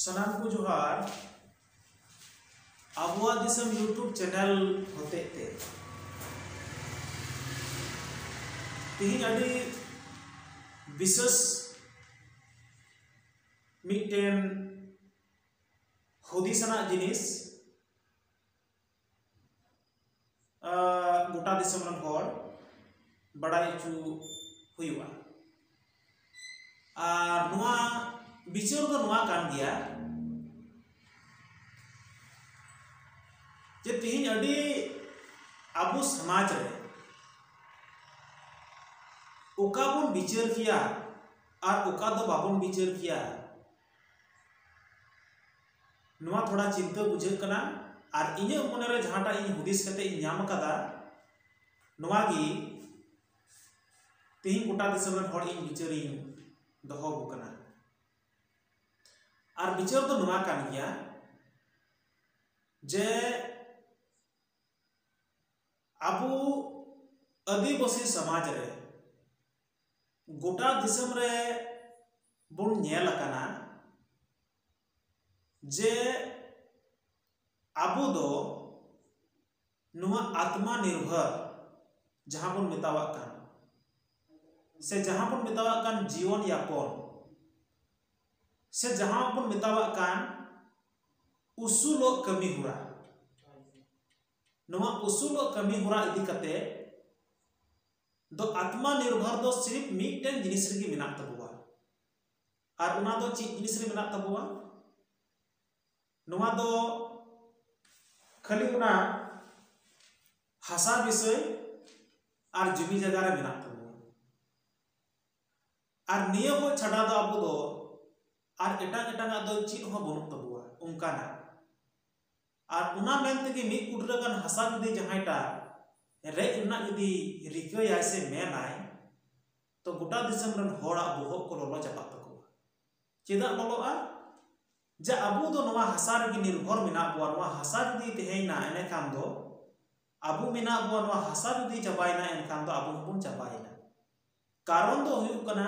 सनाम को जोहार आबुआ दिसम YouTube channel होते ते तीन अड़ी विशेष मिटेन हुदिसना जिनिस गोटा दिसम रन होड़ बड़ाई चु हुआ और नुआ बिचार दो नुआ कान गया जे तीन अड़ी आबू समाज रे ओका बन बिचार किया और ओका दो बाबन बिचार किया नुआ थोड़ा चिंता बुझे कना और इने मन रे जहाटा इन हुदिस कते ᱧᱟᱢ कदा नुआ गी तीन गोटा दिसम रन होड़ इन बिचार इन दोहो कना और बिचार तो नुआ कान गया जे आबू आदिवासी समाज रे गोटा दिसम रे बन नेल कना जे आबू दो नुआ आत्मा निर्भर जहां बन मेतावा कान से जहां बन मेतावा कान जीवन यापन से जहां बन मेतावा कान उसूलो कमी हुरा नुआ उसूलो कमी हुरा इदी कते दो आत्मा निर्भर दो सिर्फ मिटन जिनिस रे गी मेना तबुआ और उना दो ची जिनिस रे मेना तबुआ नुआ दो खाली उना हासा विषय और जमी जगह रे मेना तबुआ और निया को छड़ा दो आबू दो और एटांग दो ची हो बनु तबुआ उनकाना और उना मेनते कि मिट कुटरगान हासा जुदी जहांटा रेज उना जुदी रिकाय से मेनाय तो गोटा दिसम रन होड़ा बोहक को लोलो चापा तको चेदा लोलोआ जे आबू दो नवा हासा रे निर्भर मेना बुआ नवा हासा जुदी तेहेना एने खान दो आबू मेना बुआ नवा हासा जुदी चाबायना एन खान दो आबू हबुन चाबायना कारण दो हुयु कना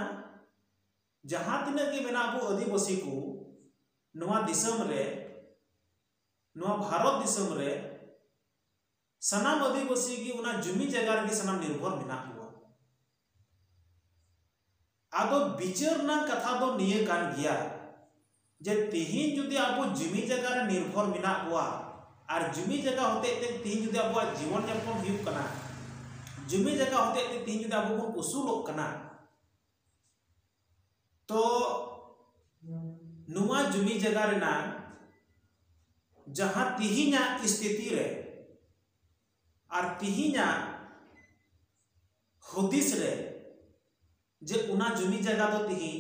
जहां तिना के मेना आबू आदिवासी को नवा दिसम रे नवा भारत दिसम रे सनाम आदिवासी की उना जमी जगह रे सनाम निर्भर मेना हुआ आदो बिचार ना कथा दो निये कान गया जे तिहिन जुदी आबो जमी जगह रे निर्भर मेना हुआ और जमी जगह होते ते तिहिन जुदी आबो जीवन यापन हुयु कना जमी जगह होते ते तिहिन जुदी आबो बन उसूलोक कना तो नुआ जमी जगह रे ना जहां तिहिना स्थिति रे और तिहिना हुदिस रे जे उना जमी जगह दो तिहिन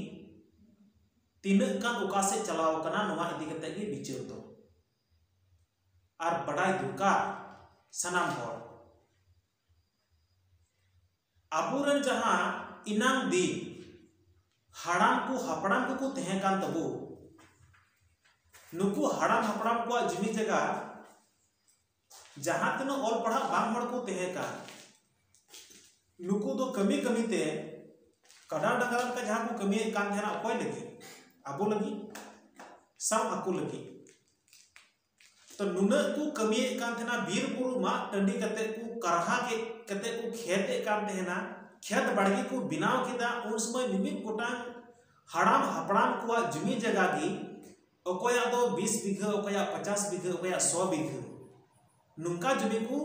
तीनक कान ओका से चलाव कना नुआ इदी कते गे बिचार दो और बड़ाई दुका सनाम होड़ आबुरन जहां इनाम दिन हाड़ाम को हापड़ाम को तहे कान तबु नुकु हाड़ाम हापड़ाम को जमी जगह जहां तीनों ऑल पढ़ा बांग हड़ को तहे कान नुकु दो कमी कमी ते कड़ा डंगरन का जहां को कमी कान थेना अकोय लगी आबो लगी साव आकु लगी तो नुना को कमी कान थेना बीर बुरु मा टंडी कते को करहा के कते को खेते कान थेना खेत बाड़गी को बिनाव किदा उन समय निमित गोटांग हाड़ाम हापड़ाम को जमी जगह गी अकोया दो 20 बीघा अकोया 50 बीघा अकोया 100 बीघा नुंका जमी को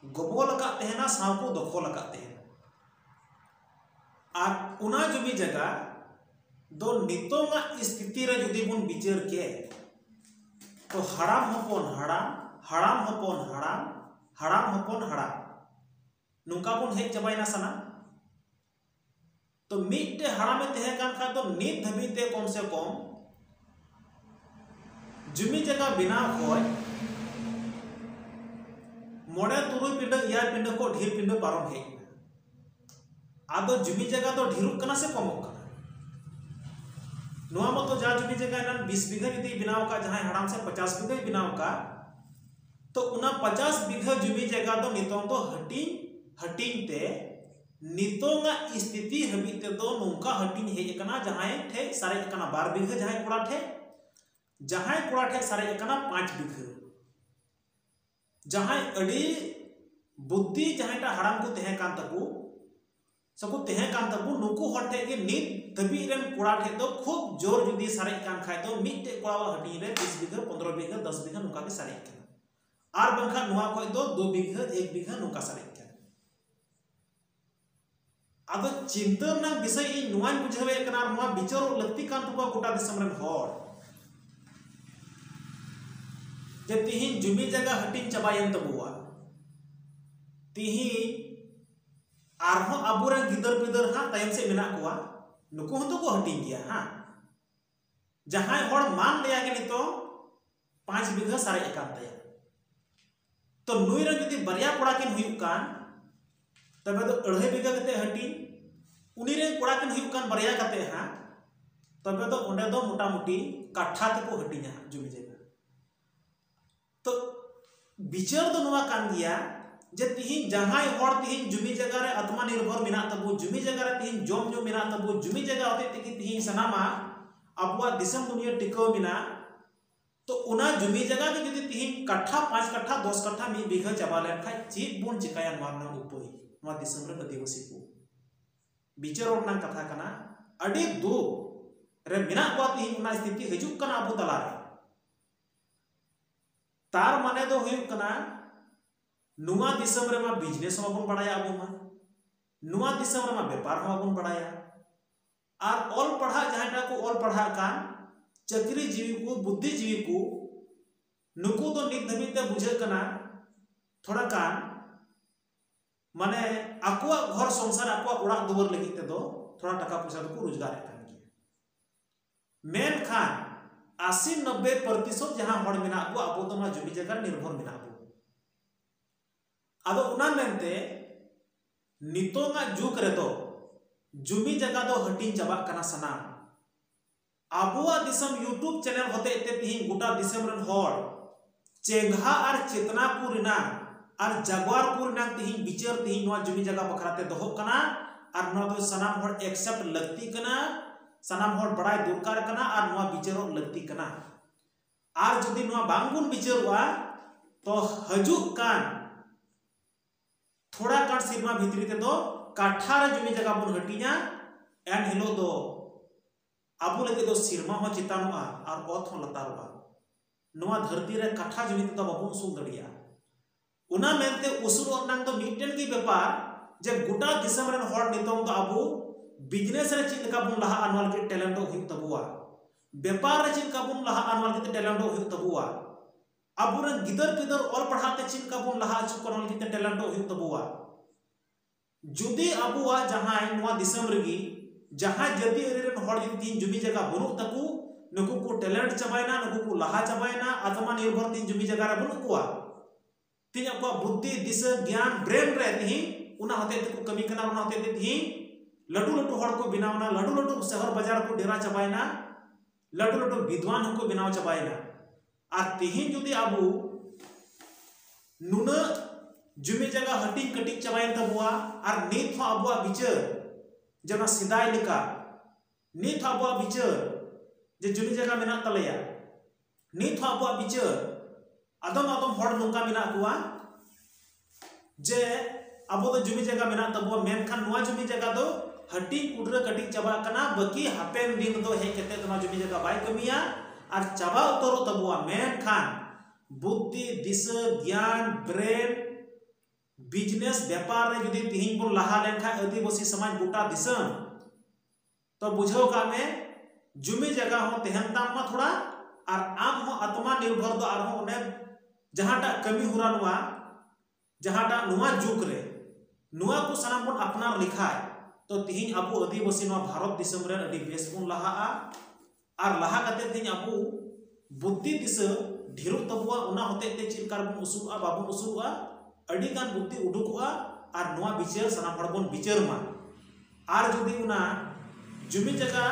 गोबो लगा तेना साव को दखो लगा तेना और उना जमी जगह दो नितोंगा स्थिति रे जुदी बुन बिचार के तो हाड़ाम हपन हाड़ाम हाड़ाम हपन हाड़ाम हाड़ाम हपन हाड़ाम नुंका बुन हेज चबायना सना तो मिट्टे हाड़ामे तहे कान खा तो नित धबीते कम से कम जमी जगह बिना होय मोड़े तुरुई पिंड या पिंड को ढेर पिंड पारम हे आदो जमी जगह तो ढेरुक कना से कमक कना नुआ मतो जा जमी जगह ना 20 बीघा यदि बिनाव का जहां हड़ाम से 50 बीघा बिनाव का तो उना 50 बीघा जमी जगह तो नितों तो हटिंग ते नितोंगा स्थिति हबीते दो नौका हटिंग हे कना जहां ठे सारे कना 12 बीघा जहां कोड़ा ठे जहां कोड़ा ठे सारे 5 बीघा जहां अड़ी बुद्धि जहां हड़ाम को तहे कान तकू सबको तहे कान तकू नुकु हर ठे के नित धबी रेन कोड़ा ठे तो खूब जोर जुदी सारे कान खाय तो मिटे कोड़ा हटी रे 20 बीघा 15 बीघा 10 बीघा नुका के सारे कान आर बंखा नुआ को दो 2 बीघा 1 बीघा नुका सारे कान आदो चिंता ना विषय इन नुआ बुझावे कना नुआ विचार लक्ति कान तबा गोटा दिसम रेन हर जे तिहिन जुमी जगह हटिन चबायन तबुआ तिहिन आरहो अबुरे गिदर पिदर हा तायम से मेना कोआ नुको हतो को हटिन गया हा जहां हर मान लिया के नितो 5 बीघा सारे एकान तया तो नुई रे जदी बरिया कोड़ा किन हुयु कान तबे तो 2.5 बीघा कते हटिन उनी रे कोड़ा किन हुयु कान बरिया कते हा तबे तो ओंडे दो मोटा मोटी काठा तको हटिना जुमी जगह तो विचार तो नुआ कान गया जे तिहिन जहां हर तिहिन जुमी जगह रे आत्मा निर्भर मेना तबु जुमी जगह रे तिहिन जम जो मेना तबु जुमी जगह होते तिकि तिहिन सनामा अबुआ दिसम दुनिया टिको मेना तो उना जुमी जगह के जदी तिहिन कट्ठा 5 कट्ठा 10 कट्ठा 1 बीघा चबा लेन खाय चीत बुन चिकाया मारना उपाय नुआ दिसम रे आदिवासी को विचार ओरना कथा कना अडी दो रे मेना को तिहिन उना स्थिति हजुक कना अबु तला रे तार माने दो हुयु कना नुआ दिसम रे मा बिजनेस माबन बड़ाया अबो मा नुआ दिसम रे मा व्यापार माबन बड़ाया और ऑल पढ़ा जहां को ऑल पढ़ा कान चक्री जीवी को बुद्धि जीवी को नुकु तो निक धबिते बुझे कना थोड़ा कान माने आकुआ घर संसार आकुआ उड़ा दुवर लगी ते दो थोड़ा टका पैसा को रोजगार कान गया मेन खान 80-90% जहां हड़ मेना को अबो तो मा जुमी जगह निर्भर मेना को अब उना मेनते नितोंगा जुग रे दो जुमी जगह दो हटिन चबा कना सना अबुआ दिसम यूट्यूब चैनल होते ते तिहिन गोटा दिसम रन हड़ चेंघा और चेतना को रिना और जगवार को रिना तिहिन विचार तिहिन नवा जुमी जगह बखराते दोहो कना और नवा दो सनाम हड़ एक्सेप्ट लगती कना सनाम हड़ बड़ाई दरकार कना और नवा विचारो लगती कना और जदि नवा बांगुन विचारवा तो हजुक कान थोड़ा कान सीमा भीतरी ते दो काठा रे जुमी जगह बुन हटिना एन हिलो दो आबु लगे दो सिरमा हो चितानुआ और ओथ हो लतारुआ नवा धरती रे काठा जुमी ते बाबु उसूल दड़िया उना मेनते उसूल ओरनांग दो मिटन की व्यापार जे गोटा दिसम रेन हड़ नितों दो आबु बिजनेस रे चित का बुन लहा अनवाल के टैलेंट हुई तबुआ व्यापार रे चित का बुन लहा अनवाल के टैलेंट हुई तबुआ अबु रे गिदर पिदर ऑल पढ़ाते चित का बुन लहा अचु करनल के टैलेंट हुई तबुआ जुदी अबुआ जहां नवा दिसम रेगी जहां जति रेन हड़ दिन जुमी जगह बनु तकु नुकु को टैलेंट चबायना नुकु को लहा चबायना आत्मा निर्भर दिन जुमी जगह रे बनु कोआ तीन को बुद्धि दिशा ज्ञान ब्रेन रे नहीं उना होते को कमी कना उना होते थी लड्डू लड्डू हड़ को बनावना लड्डू लड्डू शहर बाजार को डेरा चबायना लड्डू लड्डू विद्वान को बनाव चबायना और तिहिन जुदी आबू नुना जुमी जगह हटिंग कटिंग चबायन तबुआ और नित हो आबुआ विचार जना सिदाय लिका नित हो आबुआ विचार जे जुमी जगह मेना तलया नित हो आबुआ विचार आदम आदम हड़ नोका मेना कुआ जे आबो तो जुमी जगह मेना तबुआ मेनखान नुआ जुमी जगह दो हटिंग कुडरा कटिंग चबा कना बाकी हापेन दिन दो हे केते नुआ जुमी जगह बाय कमिया और चबा उतरो तबुआ मेनखान बुद्धि दिशा ज्ञान ब्रेन बिजनेस व्यापार रे जदी तिहिन को लहा लेखा आदिवासी समाज गोटा दिसम तो बुझो का में जुमी जगह हो तेहन ताम मा थोड़ा और आम हो आत्मा निर्भर दो और हो ने जहांटा कमी हुरा नुआ जहांटा नुआ जुग रे नुआ को सनाम बन अपनार लिखा तो तिहिन अबु आदिवासी नुआ भारत दिसम रे अडी बेस बन लहा और लहा कते तिहिन अबु बुद्धि दिशा ढेरो तबुआ उना होते ते चिल कार बन उसूआ बाबु उसूआ अडी गान बुद्धि उडुकुआ और नुआ विचार सनाम हड़ बन विचार मा और जदी उना जुमी जगह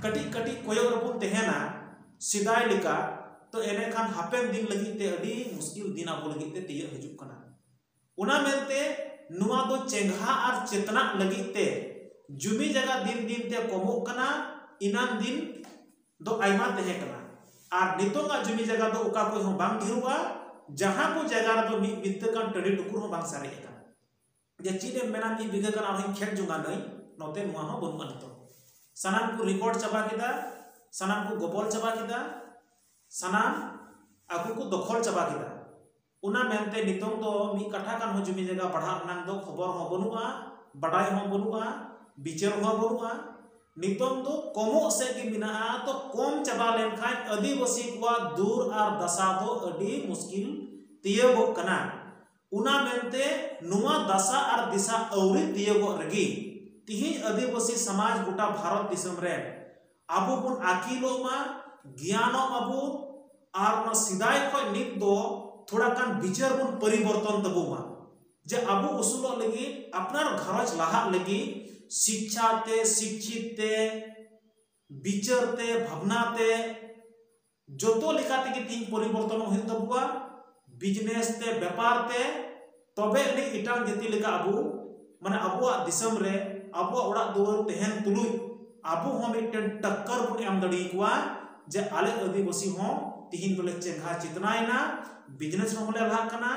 कटी कटी कोयो रबुन तेहना सिदाय लिका तो एने खान हापेन दिन लगी ते अडी मुश्किल दिन आबो लगी ते तिय हजुक कना उना मेनते नुआ दो चेंघा और चेतना लगी ते जुमी जगह दिन दिन ते कमो कना इनाम दिन दो आयमा तेहे कना और नितोंगा जमी जगह दो ओका कोई हों बांग ढेरुआ जहां को जगह रो मिद बित्ते कान टडी टुकुर हों बांग सारे एका जे चीने मेना मी बिगा कान आरो खेत जुंगा नई नोते नुआ हों बनुआ नितो सनाम को रिकॉर्ड चबा किदा सनाम को गोबल चबा किदा सनाम आगु को दखल चबा किदा उना मेनते नितों दो मी कथा कान हो जमी जगह पढ़ा नांग दो खबर हों बनुआ बडाय हों बनुआ बिचार हों बनुआ नितों दो कमो से की मिना तो कम चबा लेन खाय आदिवासी को दूर और दशा दो अडी मुश्किल तियगो कना उना मेनते नुआ दशा और दिशा औरी तियगो रगी तिही आदिवासी समाज गोटा भारत दिसम रे आबो बन आकिलो मा ज्ञानो आबो और ना सिदाय खय नित दो थोड़ा कान विचार बन परिवर्तन तबुमा जे आबो उसूलो लगी अपनार घरज लाहा लगी शिक्षा ते शिक्षित ते विचार ते भावना ते जोतो लिखाते की तीन परिवर्तन हुई तबुआ बिजनेस ते व्यापार ते तबे नि इटांग जति लेका आबो माने आबो दिसम रे आबो ओड़ा दुआर तेहन तुलुय आबो हो मिटन टक्कर बन एम दड़ी कुआ जे आले आदिवासी हो तिहिन दोले चेंगा चितनायना बिजनेस होले लहा कना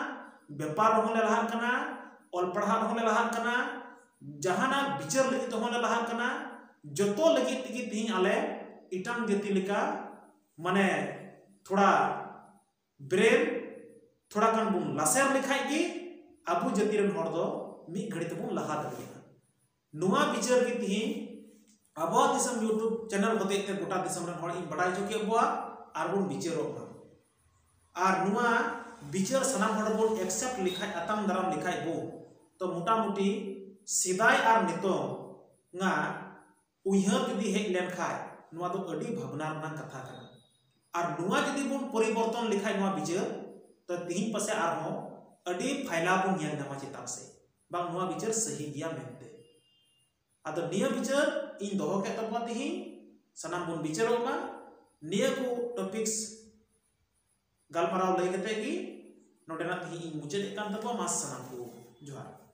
व्यापार होले लहा कना ऑल पढ़ा होले लहा कना जहाना विचार लगी तो होले लहा कना जतो लगी तिगी तिहिन आले इटांग जति लेका माने थोड़ा ब्रेन थोड़ा कान बुन लासेर लिखाई की आबू जति रन हर दो मी घड़ी तबुन लहा दरिया नुआ विचार की तिहिन आबो दिसम यूट्यूब चैनल होते ते गोटा दिसम रन हर इन बडाय जो के बुआ आर बुन विचारो आर नुआ विचार सनाम हर बुन एक्सेप्ट लिखाई अतम दराम लिखाई बो तो मोटा मोटी सिदाय आर नितो nga उयहर जदि हेज लेन खाय नुआ दो अडी भावना रना कथा कना आर नुआ जदि बुन परिवर्तन लिखाय नुआ विचार तो तिहिन पसे आर हो अडी फायला बुन नेल नामा चिताब से बांग नुआ विचार सही गिया मेनते आदो निया विचार इन दोहो के तबवा तिहिन सनाम बुन विचारो मा निया को टॉपिक्स गालमाराव लई कते की नोडेना तिहिन मुचेद कान तबवा मास सनाम को जोहार।